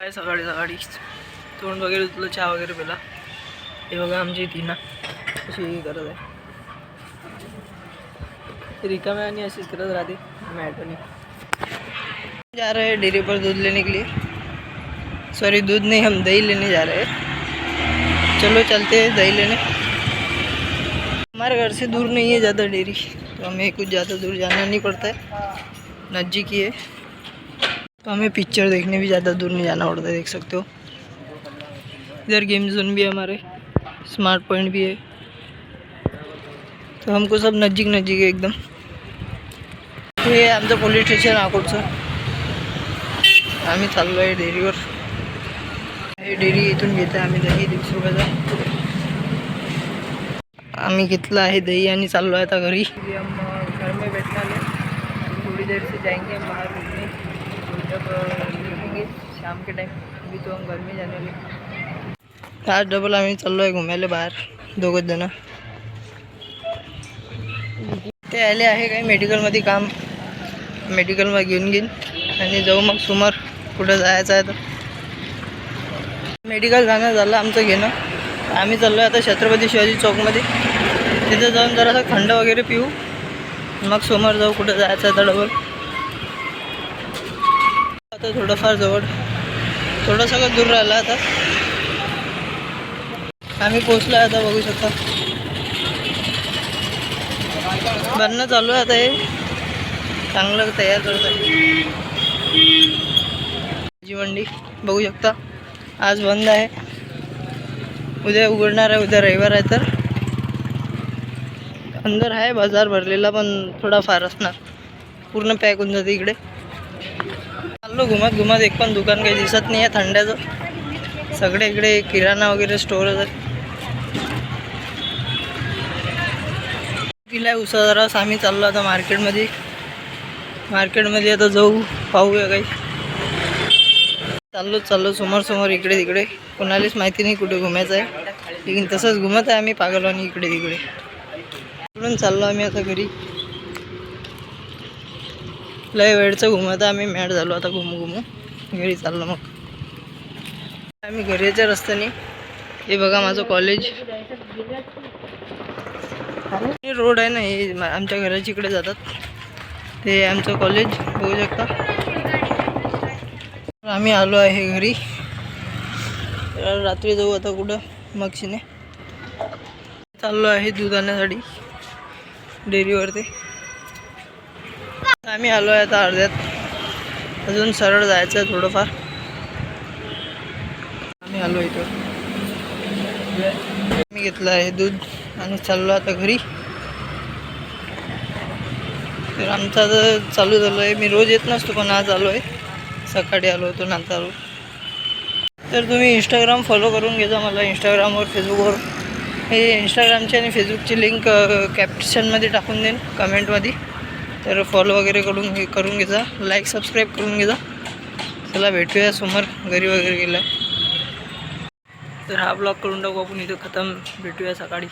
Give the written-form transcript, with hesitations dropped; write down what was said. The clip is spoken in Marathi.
काय सकाळी सकाळी तोंड वगैरे धुतलं, चहा वगैरे पिला. हे बघा आमची टीना अशी करत आहे, रिकाम्या आणि अशीच करत राहते. मॅटनी जा रहे हैं डेयरी पर दूध लेने के लिए. सॉरी दूध नहीं, हम दही लेने जा रहे हैं. चलो चलते हैं दही लेने. हमारे घर से दूर नहीं है ज़्यादा डेयरी, तो हमें कुछ ज़्यादा दूर जाना नहीं पड़ता है, नज़दीक ही है. तो हमें पिक्चर देखने भी ज़्यादा दूर नहीं जाना पड़ता है. देख सकते हो इधर गेम जोन भी है, हमारे स्मार्ट पॉइंट भी है, तो हमको सब नज़दीक नज़दीक है एकदम. हे आमचं पोलीस स्टेशन अकोटचं. आम्ही चाललो आहे डेअरीवर. हे डेअरी इथून घेतो आम्ही दही 150 रुपयाचा. आम्ही घेतला आहे दही आणि चाललो आहे आता घरी. हम घर में बैठने वाले, थोड़ी देर से जाएंगे हम बाहर घूमने, जब निकलेंगे शाम के टाइम. अभी तो हम घर में जाने वाले. आज डबल आम्ही चाललो आहे घुमायला बाहेर, दोघंच जण. ते आले आहे काही मेडिकलमध्ये काम, मेडिकलमध्ये घेऊन घेईन आणि जाऊ मग समोर कुठं जायचं आहे तर. मेडिकल जाणं झालं आमचं घेणं. आम्ही चाललो आहे आता छत्रपती शिवाजी चौकमध्ये. तिथे जाऊन जरासं थंड वगैरे पिऊ, मग समोर जाऊ कुठं जायचं आहे तर डबल. आता थोडंफार जवळ, थोडं सगळं दूर राहिलं आता. आम्ही पोचलो आहे आता, बघू शकता बनणं चालू आहे आता. हे चांगलं तयार करत आहे. भाजी मंडी बघू शकता आज बंद आहे, उद्या उघडणार आहे. उद्या रविवार आहे तर अंदर आहे बाजार भरलेला, पण थोडा फार असणार, पूर्ण पॅक होऊन जाते इकडे. चाललो घुमत घुमत, एक पण दुकान काही दिसत नाही आहे थंड्याचं. सगळे इकडे किराणा वगैरे स्टोअरच आहे. किल्ला उसा जरास. आम्ही चाललो आता मार्केटमध्ये. मार्केटमध्ये आता जाऊ, पाहूया काही. चाललो समोर समोर, इकडे तिकडे. कोणालाच माहिती नाही कुठे घुमायचं आहे, लेकिन तसंच घुमत आहे आम्ही पागलवानी इकडे तिकडे. म्हणून चाललो आम्ही आता घरी. लय वेळचं घुमत आम्ही मॅट झालो आता घुमू घुमू. घरी चाललो मग आम्ही घरीच्या रस्त्याने. हे बघा माझं कॉलेज, रोड आहे ना, हे आमच्या घराच्या इकडे जातात. ते आमचं कॉलेज बघू शकता. आम्ही आलो आहे घरी. रात्री जाऊ आता कुठं मगशीने. चाललो आहे दूध आणण्यासाठी डेअरीवरती. आम्ही आलो आहे आता अर्ध्यात, अजून सरळ जायचं आहे थोडंफार. आम्ही आलो इथं. मी घेतलं आहे दूध आणि चाललो आता घरी. तर आमचा तर चालू झालं आहे. मी रोज येत नसतो, पण आज आलो आहे. सकाळी आलो होतो, नंतर आलो. तर तुम्ही इंस्टाग्राम फॉलो करून घ्या मला, इंस्टाग्रामवर फेसबुकवर. हे इंस्टाग्रामची आणि फेसबुकची लिंक कॅप्शनमध्ये टाकून देईन, कमेंटमध्ये. तर फॉलो वगैरे करून घ्या, लाईक सबस्क्राईब करून घ्या. चला भेटूया समोर, घरी वगैरे गेला. तर हा ब्लॉग करून टाकू आपण इथं खतम. भेटूया सकाळी.